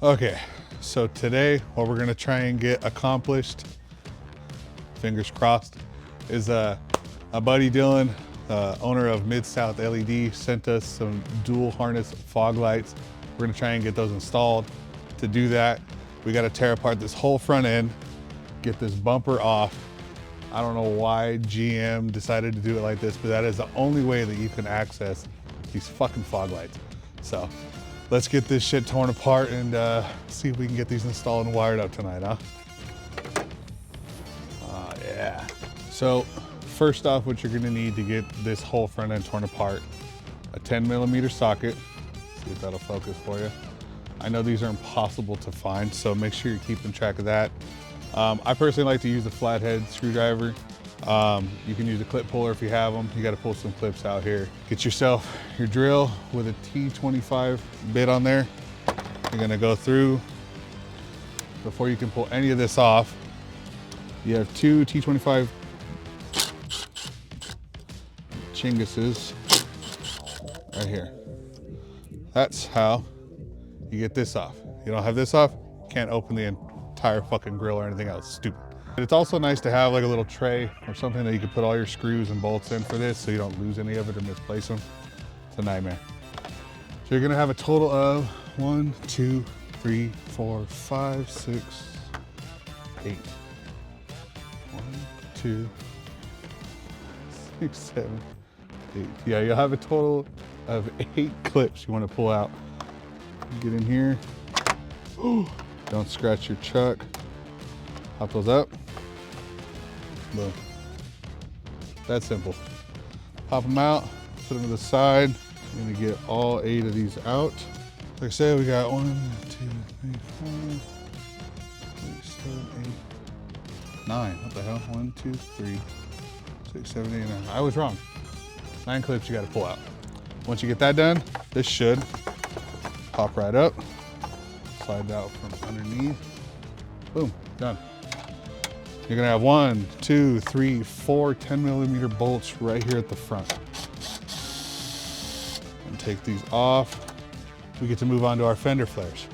Okay, so today what we're gonna try and get accomplished, fingers crossed, is a buddy Dylan, owner of Mid-South LED, sent us some dual harness fog lights. We're gonna try and get those installed. To do that, we gotta tear apart this whole front end, get this bumper off. I don't know why GM decided to do it like this, but that is the only way that you can access these fucking fog lights. So let's get this shit torn apart and see if we can get these installed and wired up tonight, huh? Oh yeah. So first off, what you're gonna need to get this whole front end torn apart, a 10mm socket. See if that'll focus for you. I know these are impossible to find, so make sure you're keeping track of that. I personally like to use a flathead screwdriver. You can use a clip puller if you have them. You got to pull some clips out here. Get yourself your drill with a T25 bit on there. You're gonna go through. Before you can pull any of this off, you have two T25 Chinguses right here. That's how you get this off. You don't have this off, can't open the entire fucking grill or anything else. Stupid. It's also nice to have like a little tray or something that you can put all your screws and bolts in for this so you don't lose any of it or misplace them. It's a nightmare. So you're gonna have a total of 1, 2, 3, 4, 5, 6, 8. 1, 2, 6, 7, 8. Yeah, you'll have a total of 8 clips you want to pull out. Get in here. Don't scratch your chuck. Pop those up. Boom. That's simple. Pop them out, put them to the side. I'm gonna get all 8 of these out. Like I said, we got 1, 2, 3, 4, 6, 7, 8, 9. What the hell? 1, 2, 3, 6, 7, 8, 9. I was wrong. 9 clips you gotta pull out. Once you get that done, this should pop right up, slide out from underneath. Boom, done. You're gonna have 1, 2, 3, 4 10mm bolts right here at the front. And take these off. We get to move on to our fender flares.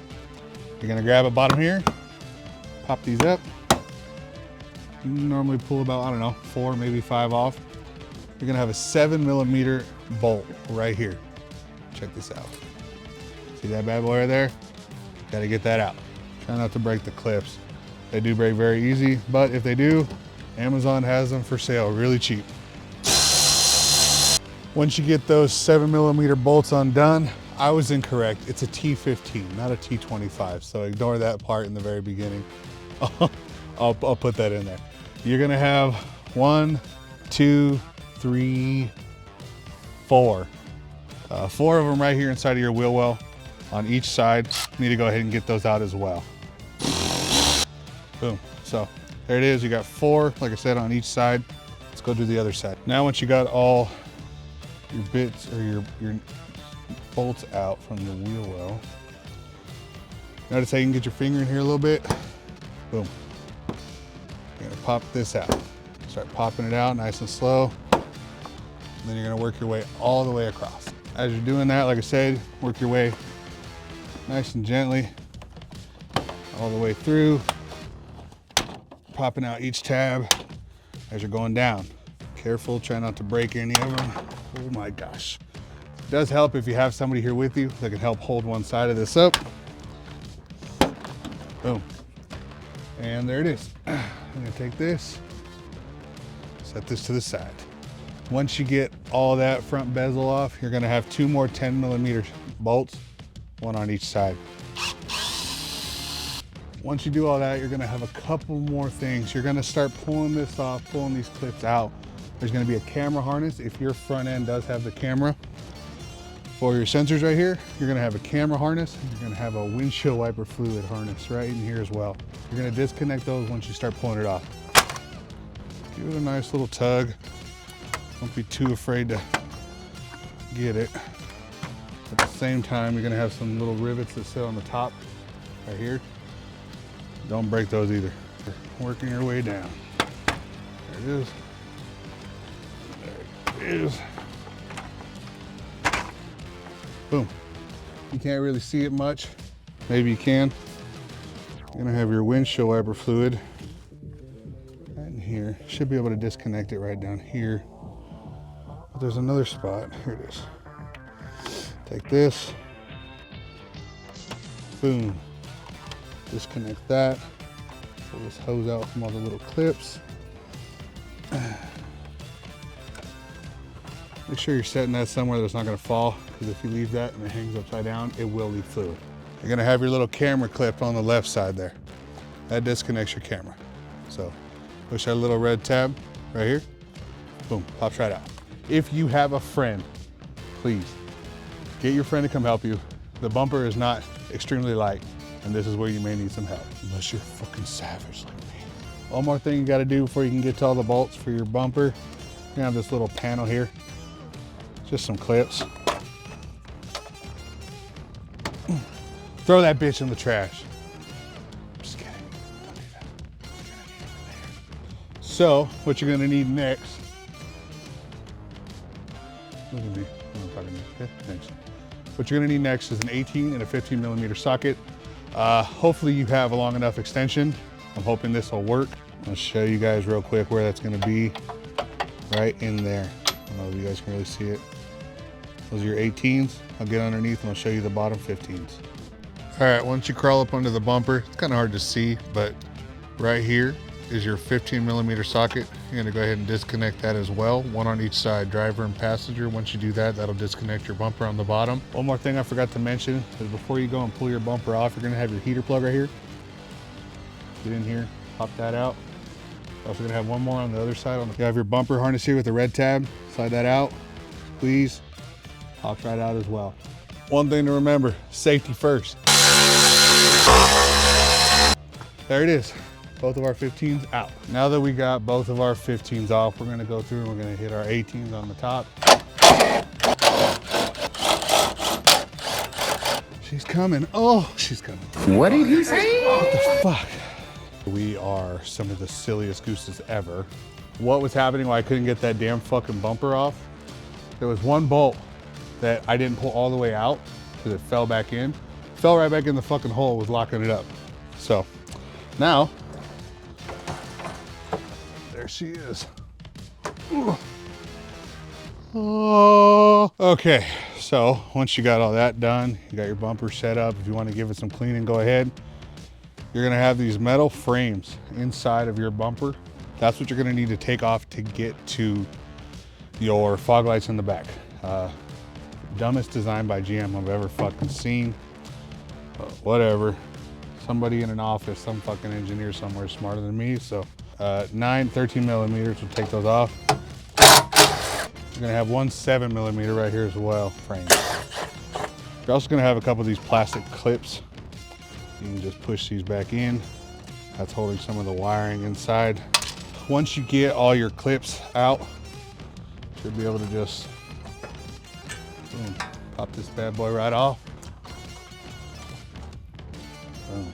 You're gonna grab a bottom here, pop these up. You normally pull about, I don't know, 4, maybe 5 off. You're gonna have a 7mm bolt right here. Check this out. See that bad boy right there? Gotta get that out. Try not to break the clips. They do break very easy, but if they do, Amazon has them for sale really cheap. Once you get those 7mm bolts undone, I was incorrect. It's a T15, not a T25, so ignore that part in the very beginning. I'll put that in there. You're gonna have 1, 2, 3, 4. 4 of them right here inside of your wheel well on each side. You need to go ahead and get those out as well. Boom. So there it is. You got 4, like I said, on each side. Let's go do the other side. Now, once you got all your bits or your bolts out from the wheel well, notice how you can get your finger in here a little bit. Boom. You're gonna pop this out. Start popping it out nice and slow. And then you're gonna work your way all the way across. As you're doing that, like I said, work your way nice and gently all the way through, popping out each tab as you're going down. Careful, try not to break any of them. Oh my gosh. It does help if you have somebody here with you that can help hold one side of this up. Boom. And there it is. I'm gonna take this, set this to the side. Once you get all that front bezel off, you're gonna have 2 more 10mm bolts, 1 on each side. Once you do all that, you're gonna have a couple more things. You're gonna start pulling this off, pulling these clips out. There's gonna be a camera harness. If your front end does have the camera, for your sensors right here, you're gonna have a camera harness. You're gonna have a windshield wiper fluid harness right in here as well. You're gonna disconnect those once you start pulling it off. Give it a nice little tug. Don't be too afraid to get it. At the same time, you're gonna have some little rivets that sit on the top right here. Don't break those either. Working your way down. There it is. There it is. Boom. You can't really see it much, Maybe you can. You're gonna have your windshield wiper fluid right in here. Should be able to disconnect it right down here. But there's another spot. Here it is. Take this. Boom. Disconnect that. Pull this hose out from all the little clips. Make sure you're setting that somewhere that's not gonna fall, because if you leave that and it hangs upside down, it will leak fluid. You're gonna have your little camera clip on the left side there. That disconnects your camera. So push that little red tab right here. Boom, pops right out. If you have a friend, please get your friend to come help you. The bumper is not extremely light, and this is where you may need some help, unless you're a fucking savage like me. One more thing you gotta do before you can get to all the bolts for your bumper. You have this little panel here. Just some clips. Throw that bitch in the trash. Just kidding. Don't do that. You're gonna need it later. So, what you're gonna need next. Look at me. I'm talking to you. Okay, thanks. What you're gonna need next is an 18 and a 15 millimeter socket. Hopefully you have a long enough extension. I'm hoping this will work. I'll show you guys real quick where that's gonna be. Right in there. I don't know if you guys can really see it. Those are your 18s. I'll get underneath and I'll show you the bottom 15s. All right, once you crawl up under the bumper, it's kind of hard to see, but right here is your 15 millimeter socket. You're gonna go ahead and disconnect that as well, one on each side, driver and passenger. Once you do that, that'll disconnect your bumper on the bottom. One more thing I forgot to mention is before you go and pull your bumper off, you're gonna have your heater plug right here. Get in here, pop that out. Also gonna have one more on the other side. You have your bumper harness here with the red tab. Slide that out, squeeze, pops right out as well. One thing to remember, safety first. There it is, both of our 15s out. Now that we got both of our 15s off, we're gonna go through and we're gonna hit our 18s on the top. She's coming, oh, she's coming. What did he say? What the fuck? We are some of the silliest gooses ever. What was happening while I couldn't get that damn fucking bumper off? There was one bolt that I didn't pull all the way out because it fell back in. Fell right back in the fucking hole, was locking it up. So now, there she is. Ooh. Oh, okay. So once you got all that done, you got your bumper set up. If you want to give it some cleaning, go ahead. You're gonna have these metal frames inside of your bumper. That's what you're gonna need to take off to get to your fog lights in the back. Dumbest design by GM I've ever fucking seen. Whatever. Somebody in an office, some fucking engineer somewhere smarter than me. So 13 millimeters will take those off. You're gonna have one 7 millimeter right here as well, frame. You're also gonna have a couple of these plastic clips. You can just push these back in. That's holding some of the wiring inside. Once you get all your clips out, you should be able to just boom, pop this bad boy right off. Boom.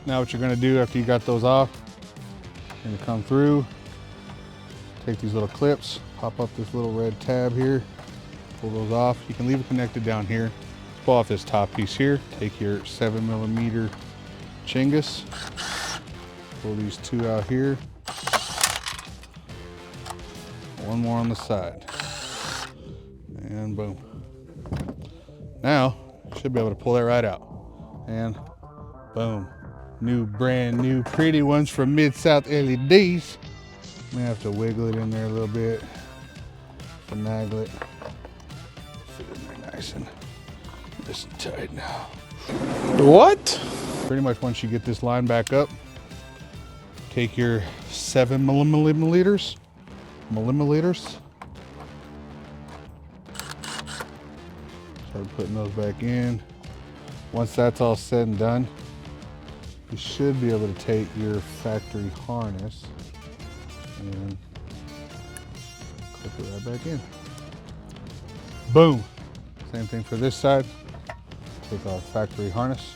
Now what you're gonna do after you got those off, you're gonna come through, take these little clips, pop up this little red tab here, pull those off. You can leave it connected down here. Pull off this top piece here, take your 7 millimeter chingus, pull these two out here, one more on the side, and boom. Now, you should be able to pull that right out, and boom. New, brand new, pretty ones from Mid-South LEDs. I'm gonna have to wiggle it in there a little bit, finagle it, fit it in there nice and tight now. What? Pretty much once you get this line back up, take your 7 millimeters, start putting those back in. Once that's all said and done, you should be able to take your factory harness and clip it right back in. Boom. Same thing for this side. Take our factory harness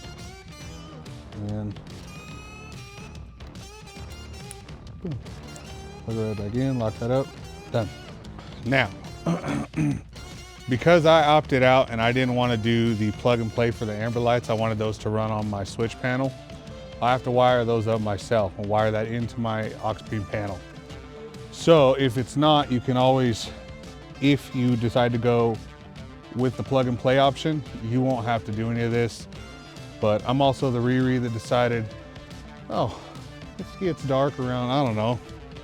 and boom. Plug it right back in, lock that up, done. Now, because I opted out and I didn't want to do the plug and play for the amber lights, I wanted those to run on my switch panel. I have to wire those up myself and wire that into my aux beam panel. So if it's not, you can always, if you decide to go with the plug and play option, you won't have to do any of this. But I'm also the Riri that decided, oh, it gets dark around, I don't know,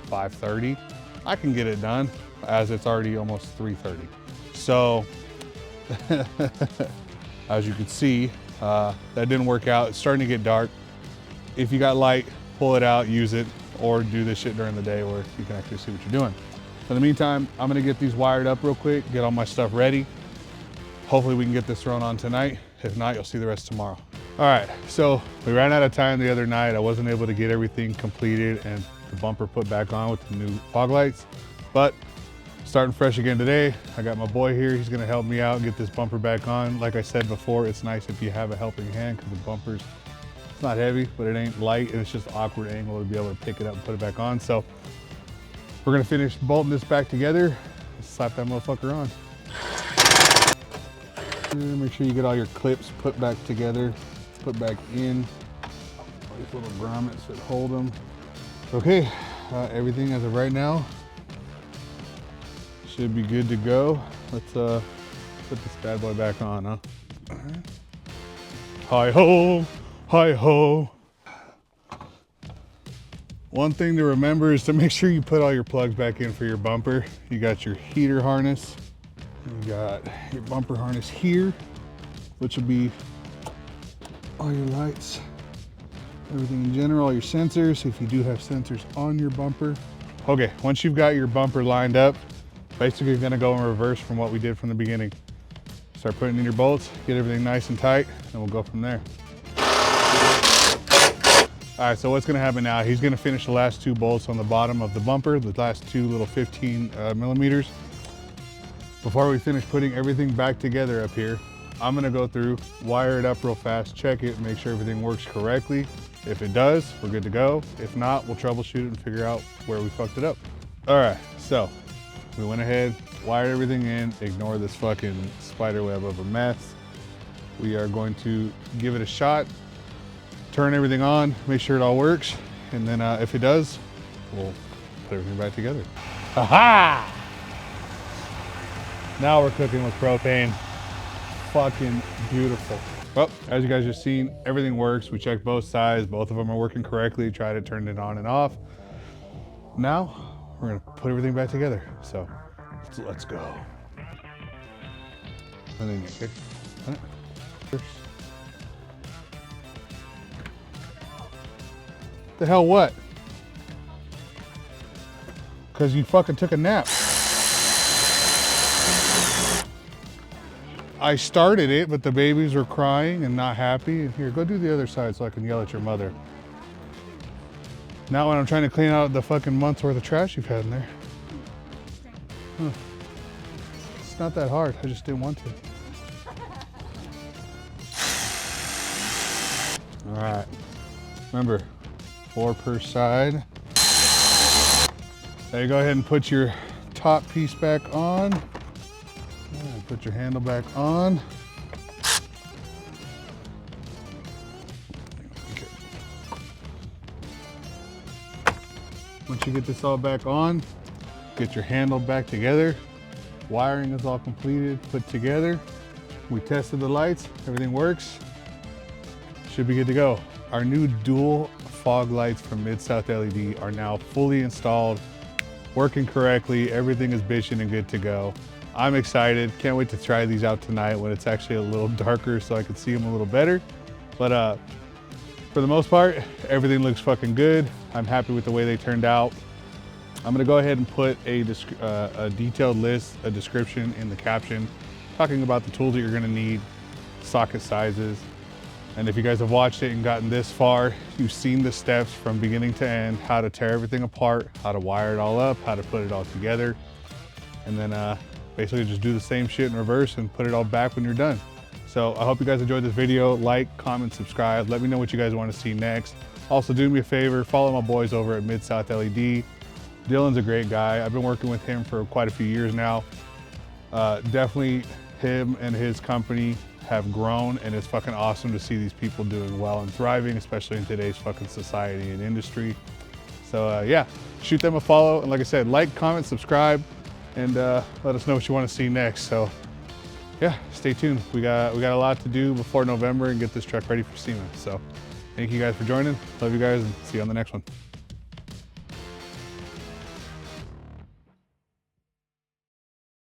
5:30. I can get it done, as it's already almost 3:30. So, as you can see, that didn't work out. It's starting to get dark. If you got light, pull it out, use it, or do this shit during the day where you can actually see what you're doing. In the meantime, I'm gonna get these wired up real quick, get all my stuff ready. Hopefully we can get this thrown on tonight. If not, you'll see the rest tomorrow. All right, so we ran out of time the other night. I wasn't able to get everything completed and the bumper put back on with the new fog lights, but starting fresh again today. I got my boy here. He's gonna help me out, get this bumper back on. Like I said before, it's nice if you have a helping hand because the bumper's, it's not heavy, but it ain't light, and it's just an awkward angle to be able to pick it up and put it back on. So we're gonna finish bolting this back together. Let's slap that motherfucker on. Make sure you get all your clips put back together, put back in. These little grommets that hold them. Okay, everything as of right now should be good to go. Let's put this bad boy back on, huh? All right. Hi ho, hi ho. One thing to remember is to make sure you put all your plugs back in for your bumper. You got your heater harness. You got your bumper harness here, which will be all your lights, everything in general, all your sensors, if you do have sensors on your bumper. Okay, once you've got your bumper lined up, basically you're gonna go in reverse from what we did from the beginning. Start putting in your bolts, get everything nice and tight, and we'll go from there. All right, so what's gonna happen now, he's gonna finish the last two bolts on the bottom of the bumper, the last two little 15 millimeters. Before we finish putting everything back together up here, I'm gonna go through, wire it up real fast, check it, make sure everything works correctly. If it does, we're good to go. If not, we'll troubleshoot it and figure out where we fucked it up. All right, so we went ahead, wired everything in, ignore this fucking spider web of a mess. We are going to give it a shot, turn everything on, make sure it all works, and then if it does, we'll put everything back together. Aha! Now we're cooking with propane. Fucking beautiful. Well, as you guys just seen, everything works. We checked both sides. Both of them are working correctly. Tried to turn it on and off. Now we're gonna put everything back together. So let's go. And then you kick on it first. The hell what? Because you fucking took a nap. I started it, but the babies were crying and not happy. And here, go do the other side so I can yell at your mother. Now when I'm trying to clean out the fucking month's worth of trash you've had in there. Huh. It's not that hard, I just didn't want to. All right, remember, 4 per side. Now you go ahead and put your top piece back on. Put your handle back on. Okay. Once you get this all back on, get your handle back together. Wiring is all completed, put together. We tested the lights, everything works. Should be good to go. Our new dual fog lights from Mid-South LED are now fully installed, working correctly. Everything is bitching and good to go. I'm excited. Can't wait to try these out tonight when it's actually a little darker so I can see them a little better. But for the most part, everything looks fucking good. I'm happy with the way they turned out. I'm gonna go ahead and put a detailed list, a description in the caption, talking about the tools that you're gonna need, socket sizes. And if you guys have watched it and gotten this far, you've seen the steps from beginning to end, how to tear everything apart, how to wire it all up, how to put it all together. And then basically just do the same shit in reverse and put it all back when you're done. So I hope you guys enjoyed this video. Like, comment, subscribe. Let me know what you guys want to see next. Also do me a favor, follow my boys over at Mid-South LED. Dylan's a great guy. I've been working with him for quite a few years now. Definitely him and his company have grown, and it's fucking awesome to see these people doing well and thriving, especially in today's fucking society and industry. So yeah, shoot them a follow, and like I said, like, comment, subscribe, and let us know what you want to see next. So yeah, stay tuned. We got a lot to do before November and get this truck ready for SEMA. So thank you guys for joining. Love you guys, and see you on the next one.